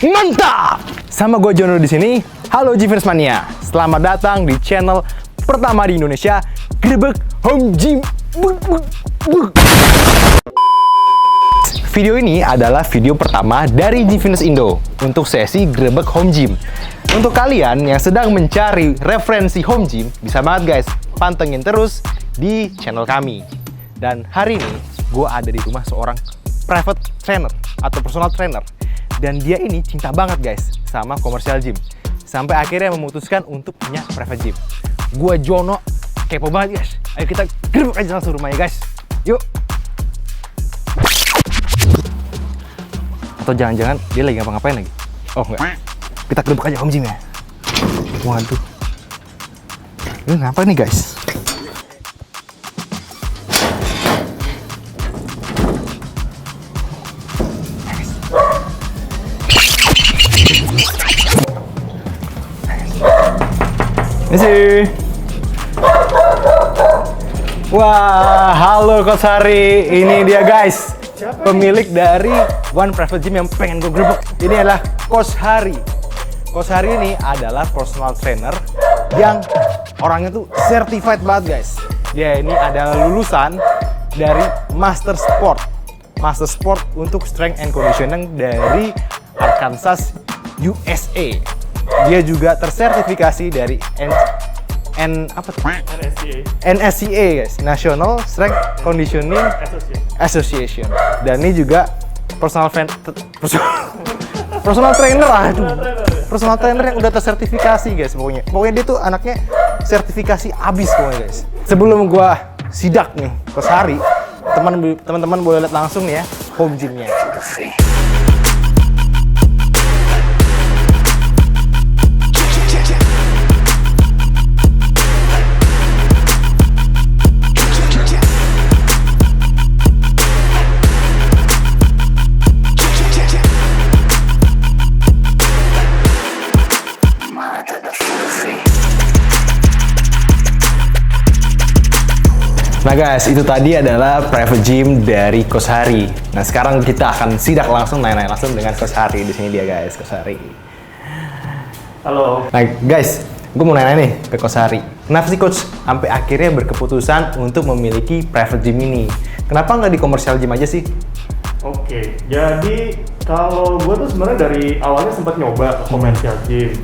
Mantap! Sama gue Jono di sini. Halo Gymfitness Mania. Selamat datang di channel pertama di Indonesia, Grebek Home Gym. Video ini adalah video pertama dari Gymfitness Indo untuk sesi Grebek Home Gym. Untuk kalian yang sedang mencari referensi home gym, bisa banget guys, pantengin terus di channel kami. Dan hari ini gue ada di rumah seorang private trainer atau personal trainer. Dan dia ini cinta banget guys sama commercial gym. Sampai akhirnya memutuskan untuk punya private gym. Gua Jono kepo banget guys. Ayo kita gerbek aja langsung rumahnya guys. Yuk. Atau jangan-jangan dia lagi ngapa-ngapain lagi? Oh enggak. Kita gerbek aja home gym ya. Waduh. Ini ngapa nih guys? Ini sih. Wah, halo Coach Hari. Ini dia guys, pemilik dari One Private Gym yang pengen gue grebek. Ini adalah Coach Hari. Coach Hari ini adalah personal trainer yang orangnya tuh certified banget guys. Dia ini adalah lulusan dari Master Sport. Master Sport untuk Strength and Conditioning dari Arkansas, USA. Dia juga tersertifikasi dari NSCA guys, National Strength Conditioning Association. Dan ini juga personal trainer, personal trainer yang udah tersertifikasi guys pokoknya. Pokoknya dia tuh anaknya sertifikasi abis pokoknya guys. Sebelum gua sidak nih Coach Hari, teman-teman boleh lihat langsung nih ya home gymnya. Nah guys, itu tadi adalah private gym dari Coach Hari. Nah sekarang kita akan sidak langsung, nanya langsung dengan Coach Hari. Di sini dia guys, Coach Hari. Halo. Nah guys, gue mau nanya nih ke Coach Hari. Kenapa sih Coach sampai akhirnya berkeputusan untuk memiliki private gym ini? Kenapa nggak di commercial gym aja sih? Oke, jadi kalau gue tuh sebenarnya dari awalnya sempat nyoba ke commercial gym.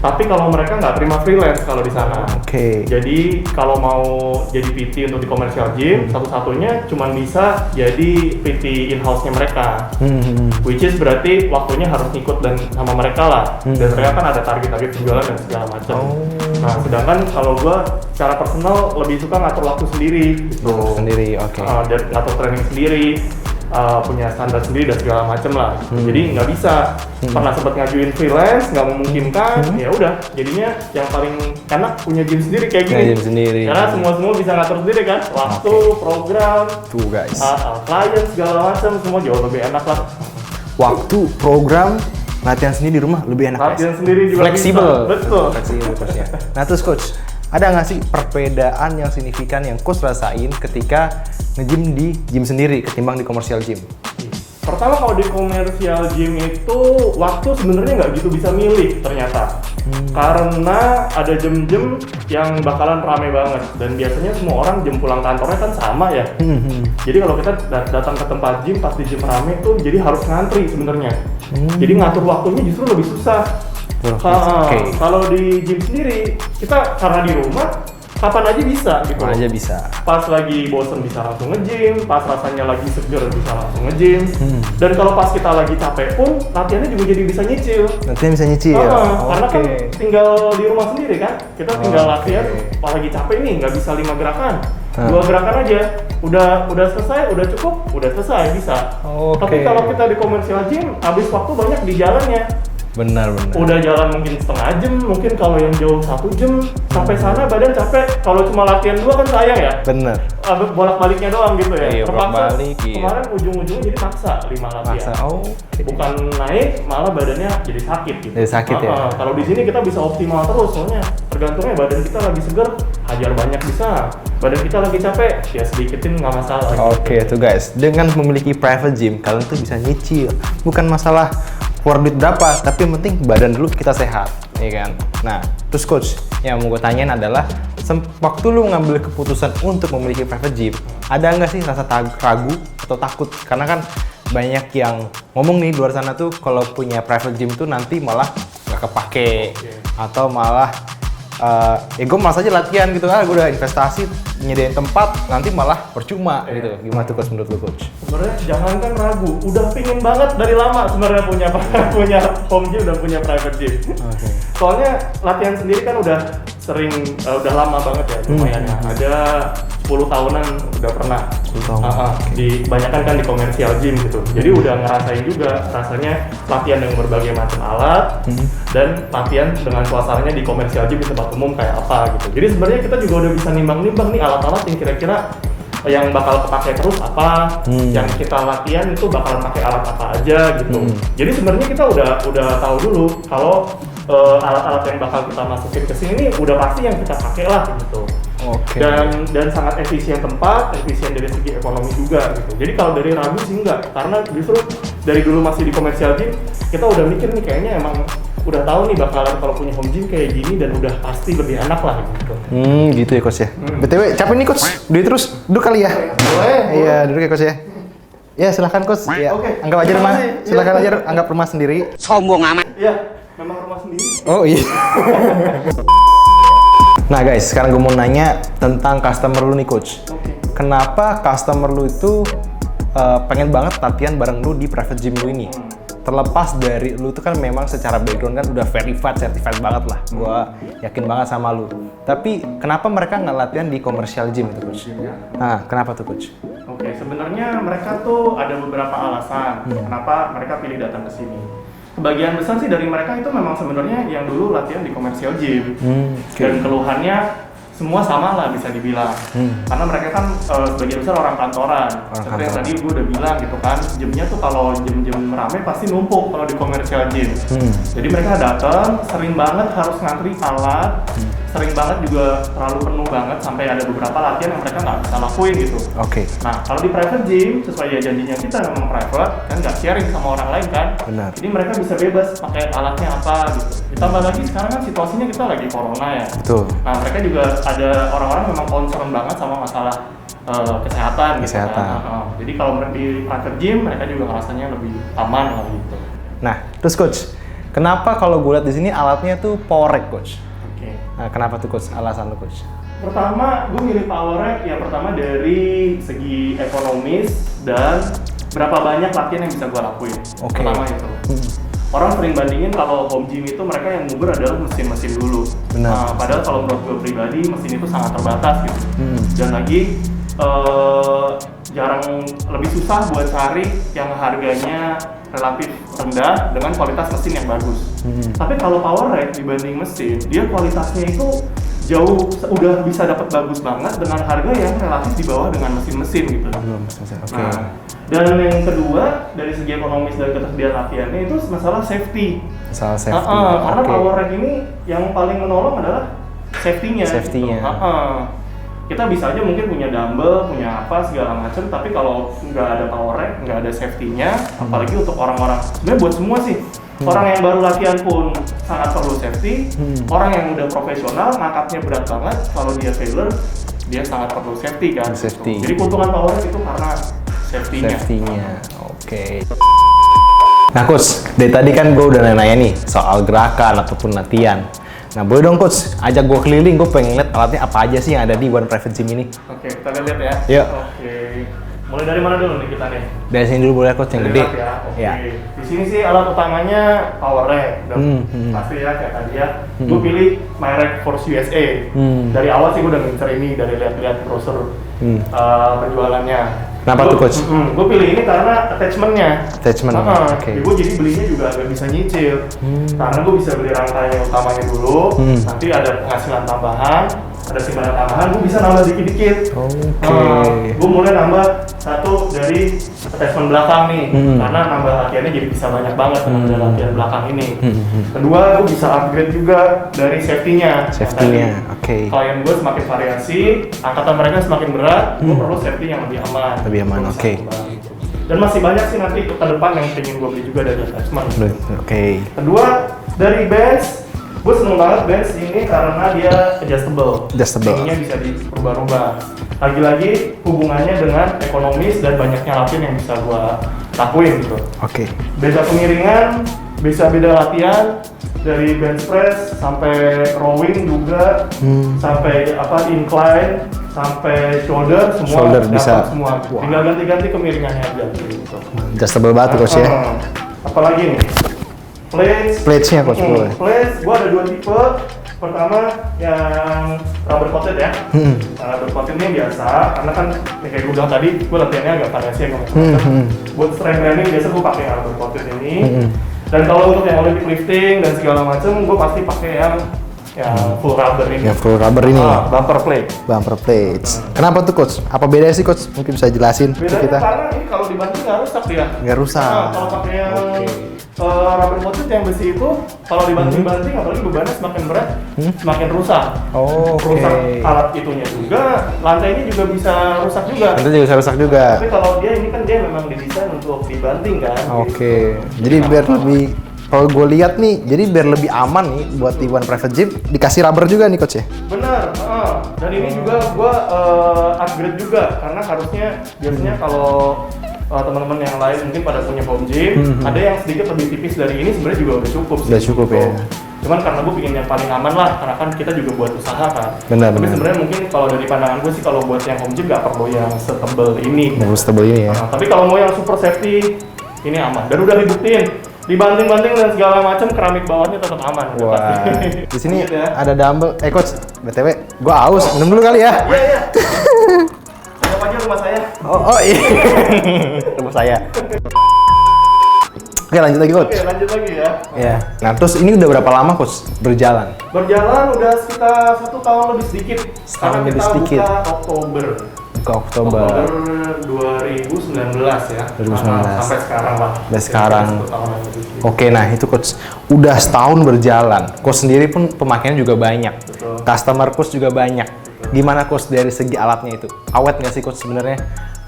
Tapi kalau mereka nggak terima freelance kalau di sana. Oke. Jadi kalau mau jadi PT untuk di commercial gym, satu-satunya cuma bisa jadi PT in-house-nya mereka. Which is berarti waktunya harus ngikut dan sama mereka lah. Dan mereka kan ada target-target penjualan dan segala macam. Nah, sedangkan kalau gue secara personal lebih suka ngatur waktu sendiri. Gitu. Sendiri, oke. Dan ngatur training sendiri. Punya standar sendiri dan segala macem lah. Jadi nggak bisa. Pernah sempat ngajuin freelance, nggak memungkinkan. Ya udah, jadinya yang paling enak punya gym sendiri kayak gini. Gym sendiri. Karena semua bisa ngatur sendiri kan. Waktu, program, tuh guys. klien segala macam semua jauh lebih enak lah. Waktu, program, latihan sendiri di rumah lebih enak. Latihan guys. sendiri juga Fleksibel. bisa. Betul. Fleksibel coachnya. Nah terus coach, ada nggak sih perbedaan yang signifikan yang coach rasain ketika nge-gym di gym sendiri ketimbang di commercial gym? Pertama kalau di commercial gym itu waktu sebenarnya nggak gitu bisa milih ternyata. Karena ada jam-jam yang bakalan rame banget dan biasanya semua orang jam pulang kantornya kan sama ya. Jadi kalau kita datang ke tempat gym pas di gym rame tuh jadi harus ngantri sebenarnya. Jadi ngatur waktunya justru lebih susah. Kalau di gym sendiri kita karena di rumah kapan aja bisa gitu. Kapan aja bisa. Pas lagi bosen bisa langsung nge-gym, pas rasanya lagi seger bisa langsung nge-gym. Dan kalau pas kita lagi capek pun latihannya juga jadi bisa nyicil. Latihan bisa nyicil. Karena kan tinggal di rumah sendiri kan, kita tinggal latihan. Pas lagi capek nih nggak bisa 5 gerakan, 2 gerakan aja. Udah selesai, udah cukup, udah selesai bisa. Tapi kalau kita di commercial gym, habis waktu banyak di jalannya. Benar. Udah jalan mungkin setengah jam, mungkin kalau yang jauh 1 jam sampai sana badan capek. Kalau cuma latihan 2 kan sayang ya. Bener. Bolak-baliknya doang gitu ya. Iya, bolak-balik. Kemarin ujung-ujungnya jadi paksa 5 latihan. Bukan naik, malah badannya jadi sakit gitu. Jadi sakit ya. Kalau di sini kita bisa optimal terus, soalnya tergantungnya badan kita lagi seger, hajar banyak bisa. Badan kita lagi capek, ya sedikitin nggak masalah. Oke, tuh guys, dengan memiliki private gym, kalian tuh bisa nyicil. Bukan masalah keluar duit berapa, tapi yang penting badan dulu kita sehat, ya kan? Nah, terus coach, yang mau gue tanyain adalah waktu lu ngambil keputusan untuk memiliki private gym, ada nggak sih rasa ragu atau takut? Karena kan banyak yang ngomong nih di luar sana tuh kalau punya private gym tuh nanti malah nggak kepake atau malah ya gue malas aja latihan gitu, gue udah investasi nyediain tempat nanti malah percuma gitu. Gimana tuh coach menurut lu coach? Sebenarnya jangan kan ragu, udah pingin banget dari lama sebenarnya punya home gym dan punya private gym. Soalnya latihan sendiri kan udah sering, udah lama banget ya lumayan ya. Ada 10 tahunan udah pernah. 10 tahun. Kebanyakan kan di komersial gym gitu. Jadi udah ngerasain juga rasanya latihan dengan berbagai macam alat dan latihan dengan suasananya di komersial gym di tempat umum kayak apa gitu. Jadi sebenarnya kita juga udah bisa nimbang-nimbang nih alat-alat yang kira-kira yang bakal kepake terus apa, yang kita latihan itu bakal pakai alat apa aja gitu. Jadi sebenarnya kita udah tahu dulu kalau alat-alat yang bakal kita masukin ke sini udah pasti yang kita pakai lah gitu. Dan sangat efisien tempat, efisien dari segi ekonomi juga gitu. Jadi kalau dari ragu sih enggak, karena justru dari dulu masih di komersial gym kita udah mikir nih kayaknya emang udah tahu nih bakalan kalau punya home gym kayak gini dan udah pasti lebih enak lah gitu. Gitu ya coach ya. BTW capek nih coach, duduk terus, duduk kali ya. Boleh. Iya duduk ya coach ya. Ya silahkan coach. Ya, anggap aja rumah. Silahkan aja anggap rumah sendiri. Sombong amat. Iya, memang rumah sendiri. Oh iya. Nah guys, sekarang gue mau nanya tentang customer lu nih coach. Kenapa customer lu itu pengen banget latihan bareng lu di private gym lu ini? Terlepas dari lu tuh kan memang secara background kan udah verified, certified banget lah. Gua yakin banget sama lu. Tapi kenapa mereka nggak latihan di commercial gym itu coach? Nah, kenapa tuh coach? Oke, sebenarnya mereka tuh ada beberapa alasan kenapa mereka pilih datang ke sini. Sebagian besar sih dari mereka itu memang sebenarnya yang dulu latihan di commercial gym. Dan keluhannya semua sama lah bisa dibilang. Karena mereka kan sebagian besar orang kantoran. Seperti yang tadi gue udah bilang gitu kan, gymnya tuh kalau gym-gym rame pasti numpuk kalau di commercial gym. Jadi mereka datang sering banget harus ngantri alat, sering banget juga terlalu penuh banget sampai ada beberapa latihan yang mereka nggak bisa lakuin gitu. Nah kalau di private gym sesuai ya janjinya kita memang private kan nggak sharing sama orang lain kan. Benar. Jadi mereka bisa bebas pakai alatnya apa gitu. Ditambah lagi sekarang kan situasinya kita lagi corona ya. Betul. Nah mereka juga ada orang-orang memang concern banget sama masalah kesehatan. Gitu kan. Jadi kalau mereka di private gym mereka juga ngerasanya lebih aman lah gitu. Nah terus coach, kenapa kalau gue lihat di sini alatnya tuh power rack coach? Nah, kenapa tuh coach? Alasan tuh coach? Pertama, gue milih power rack ya pertama dari segi ekonomis dan berapa banyak latihan yang bisa gue lakuin. Pertama itu. Orang sering bandingin kalau home gym itu mereka yang nguber adalah mesin-mesin dulu. Benar. Padahal kalau menurut gue pribadi mesin itu sangat terbatas gitu. Dan lagi jarang, lebih susah buat cari yang harganya relatif rendah dengan kualitas mesin yang bagus. Tapi kalau power rack dibanding mesin, dia kualitasnya itu jauh udah bisa dapat bagus banget dengan harga yang relatif di bawah dengan mesin-mesin gitu. Nah, dan yang kedua dari segi ekonomis dan ketersediaan latihannya itu masalah safety. Karena power rack ini yang paling menolong adalah safety-nya. Gitu. Kita bisa aja mungkin punya dumbbell, punya apa segala macam, tapi kalau nggak ada power rack, nggak ada safety-nya, apalagi untuk orang-orang, sebenarnya buat semua sih, orang yang baru latihan pun sangat perlu safety, orang yang udah profesional, ngangkatnya berat banget, kalau dia failure, dia sangat perlu safety kan. Jadi keuntungan power rack itu karena safety-nya. Nah coach, dari tadi kan gue udah nanya nih soal gerakan ataupun latihan. Nah boleh dong coach, ajak gue keliling, gue pengen lihat alatnya apa aja sih yang ada di One Private Gym ini. Oke, kita lihat ya. Yuk. Mulai dari mana dulu nih kita nih? Dari sini dulu boleh coach, yang gede. Ya. Di sini sih alat utamanya power rack. Pasti ya kayak tadi ya. Gue pilih MyRack Force USA. Dari awal sih gue udah ngincer ini dari lihat-lihat brosur penjualannya. Kenapa tuh coach? Gue pilih ini karena attachment-nya. Gue jadi belinya juga agak bisa nyicil. Karena gue bisa beli rangkaian utamanya dulu, nanti ada penghasilan tambahan, ada simpanan tambahan, gue bisa nambah dikit-dikit. Gue mulai nambah satu dari attachment belakang nih, karena nambah latihannya jadi bisa banyak banget nambah latihan belakang ini. Kedua, gue bisa upgrade juga dari safety-nya. Klien gue semakin variasi, angkatan mereka semakin berat, gue perlu safety yang lebih aman. Dan masih banyak sih nanti ke depan yang pengen gue beli juga dari attachment. Oke. Kedua, dari bench, gue seneng banget bench ini karena dia adjustable. Tingginya bisa dirubah-rubah. Lagi-lagi hubungannya dengan ekonomis dan banyaknya latihan yang bisa gue lakuin gitu. Oke. Beda kemiringan, bisa beda latihan dari bench press sampai rowing juga, sampai incline, sampai shoulder semua Shoulder bisa. semua. Tinggal ganti-ganti kemiringannya aja gitu. Adjustable banget coach ya. Apalagi nih? Plates-nya coach. Plates, gua ada 2 tipe. Pertama yang rubber coated ya. Rubber coated ini biasa, karena kan kayak gue bilang tadi, gue latihannya agak variasi ya. Buat strength training biasa gue pakai rubber coated ini. Dan kalau untuk yang Olympic lifting dan segala macam, gue pasti pakai yang full rubber ini. Yang full rubber ini. Bumper plate. Bumper plates. Kenapa tuh coach? Apa bedanya sih coach? Mungkin bisa jelasin ke Bedanya kita. karena ini kalau dibanting nggak rusak dia. Nggak rusak. Kalau pakai yang rubber coated yang besi itu, kalau dibanting-banting, apalagi bebannya semakin berat, semakin rusak. Rusak alat itunya juga, lantainya juga bisa rusak juga. Nanti juga bisa rusak juga. Tapi kalau dia ini kan dia memang didesain untuk dibanting kan. Oke. Jadi biar lebih, kalau gue lihat nih, jadi biar lebih aman nih buat di One Private Gym, dikasih rubber juga nih coach ya? Benar, dan ini juga gue upgrade juga, karena harusnya biasanya kalau teman-teman yang lain mungkin pada punya home gym, ada yang sedikit lebih tipis dari ini sebenarnya juga udah cukup sih. Udah cukup ya. Cuman karena gue pengen yang paling aman lah, karena kan kita juga buat usaha kan. Benar. Tapi sebenarnya mungkin kalau dari pandangan gue sih kalau buat yang home gym nggak perlu yang setebel ini. Setebel ini ya. Tapi kalau mau yang super safety, ini aman. Dan udah dibuktiin, dibanting-banting dan segala macam, keramik bawahnya tetap aman. Wah. Di sini Gitu ya. ada dumbbell. Coach, BTW, gue aus. Minum dulu kali ya. Iya. Anggap aja rumah saya. Oh iya. Rumah saya. Oke, lanjut lagi coach. Oke, lanjut lagi ya. Ya. Nah, terus ini udah berapa lama coach berjalan? Berjalan udah sekitar 1 tahun lebih sedikit. Setahun Karena lebih kita sedikit. buka Oktober. Ke Oktober. 2019 ya. 2019. Sampai sekarang lah. Sampai sekarang. 1 tahun lebih. Oke, nah itu coach udah setahun berjalan. Coach sendiri pun pemakaiannya juga banyak. Betul. Customer coach juga banyak. Gimana coach dari segi alatnya itu? Awet nggak sih coach sebenarnya?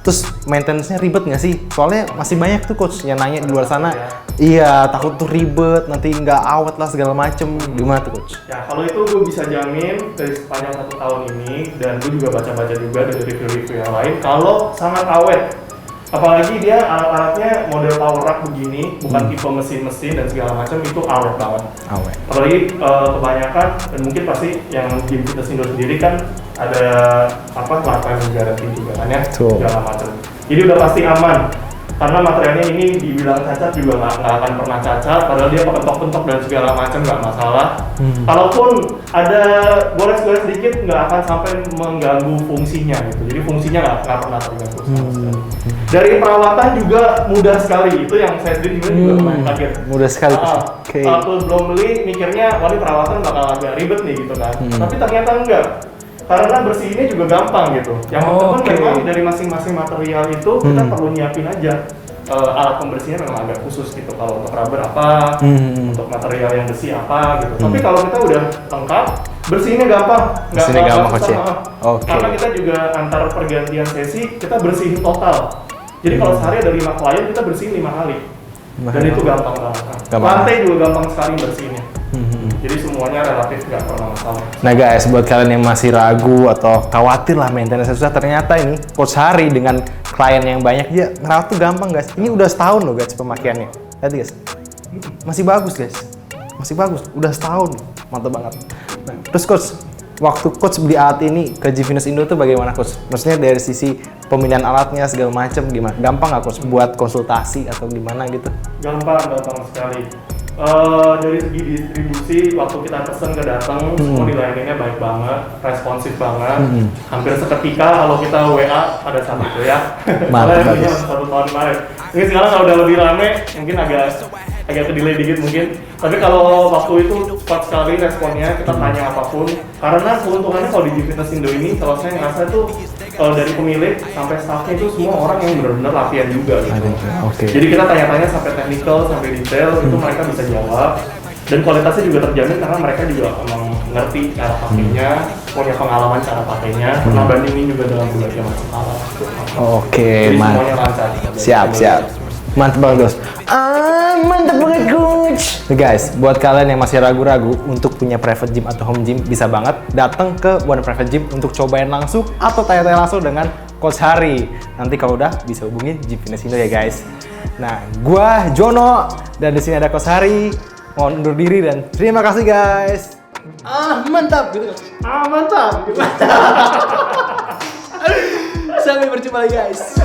Terus maintenance-nya ribet nggak sih? Soalnya masih banyak tuh coach yang nanya di luar sana. Iya, takut tuh ribet, nanti nggak awet lah segala macem. Gimana tuh coach? Ya, kalau itu gue bisa jamin dari sepanjang 1 tahun ini, dan gue juga baca-baca juga dari review-review yang lain, kalau sangat awet. Apalagi dia alat-alatnya model power rack begini, bukan tipe mesin-mesin dan segala macam, itu awet banget. Awet. Apalagi kebanyakan, dan mungkin pasti yang Gym Fitness Indo sendiri kan ada lifetime guarantee juga kan ya, Betul. segala macam. Jadi udah pasti aman. Karena materialnya ini dibilang cacat juga nggak akan pernah cacat, padahal dia pentok-pentok dan segala macam nggak masalah. Kalaupun ada gores-gores sedikit nggak akan sampai mengganggu fungsinya gitu. Jadi fungsinya nggak pernah terganggu sama sekali. Dari perawatan juga mudah sekali, itu yang saya sendiri juga lumayan kaget. Mudah sekali. Oke. Waktu belum beli mikirnya wah ini perawatan bakal agak ribet nih gitu kan. Tapi ternyata enggak. Karena bersihinnya juga gampang gitu. Yang teman-teman memang dari masing-masing material itu kita perlu nyiapin aja alat pembersihnya memang agak khusus gitu. Kalau untuk rubber apa, untuk material yang besi apa gitu. Tapi kalau kita udah lengkap, bersihinnya gampang. Bersihinnya gampang coach ya? Oke. Karena kita juga antar pergantian sesi kita bersihin total. Jadi kalau sehari ada 5 klien kita bersihin 5 kali. Dan itu gampang banget. Lantai juga gampang sekali bersihinnya. Jadi semuanya relatif nggak pernah masalah. Nah guys, buat kalian yang masih ragu atau khawatir lah maintenance susah, ternyata ini Coach Hari dengan klien yang banyak, dia ngerawat tuh gampang guys. Ini udah setahun loh guys pemakaiannya. Lihat guys, masih bagus guys, masih bagus. Udah setahun, mantap banget. Nah, terus Coach, waktu Coach beli alat ini ke Gym Fitness Indo tuh bagaimana Coach? Maksudnya dari sisi pemilihan alatnya segala macam gimana? Gampang nggak Coach buat konsultasi atau gimana gitu? Gampang sekali. Dari segi distribusi, waktu kita pesen ke datang, semua dilayaninnya baik banget, responsif banget. Hampir seketika kalau kita WA pada saat itu ya. Mantap. Soalnya 1 tahun kemarin. Ini sekarang kalau udah lebih rame, mungkin agak ke-delay dikit mungkin. Tapi kalau waktu itu cepat sekali responnya, kita tanya apapun. Karena keuntungannya kalau di Gym Fitness Indo ini, kalau saya ngerasa tuh dari pemilik sampai staffnya itu semua orang yang benar-benar latihan juga gitu. Oke. Jadi kita tanya-tanya sampai technical, sampai detail, itu mereka bisa jawab. Dan kualitasnya juga terjamin karena mereka juga emang ngerti cara pakainya, punya pengalaman cara pakainya, pernah bandingin juga dengan berbagai macam alat. Oke, Jadi semuanya lancar. Siap. Mantap banget, Coach. Mantap banget, Coach. Nih guys, buat kalian yang masih ragu-ragu untuk punya private gym atau home gym, bisa banget datang ke One Private Gym untuk cobain langsung atau tanya-tanya langsung dengan Coach Hari. Nanti kalau udah bisa hubungin Gym Fitness Indo ya, guys. Nah, gua Jono dan di sini ada Coach Hari. Mohon undur diri dan terima kasih, guys. Mantap gitu. Mantap. Sampai berjumpa lagi, guys.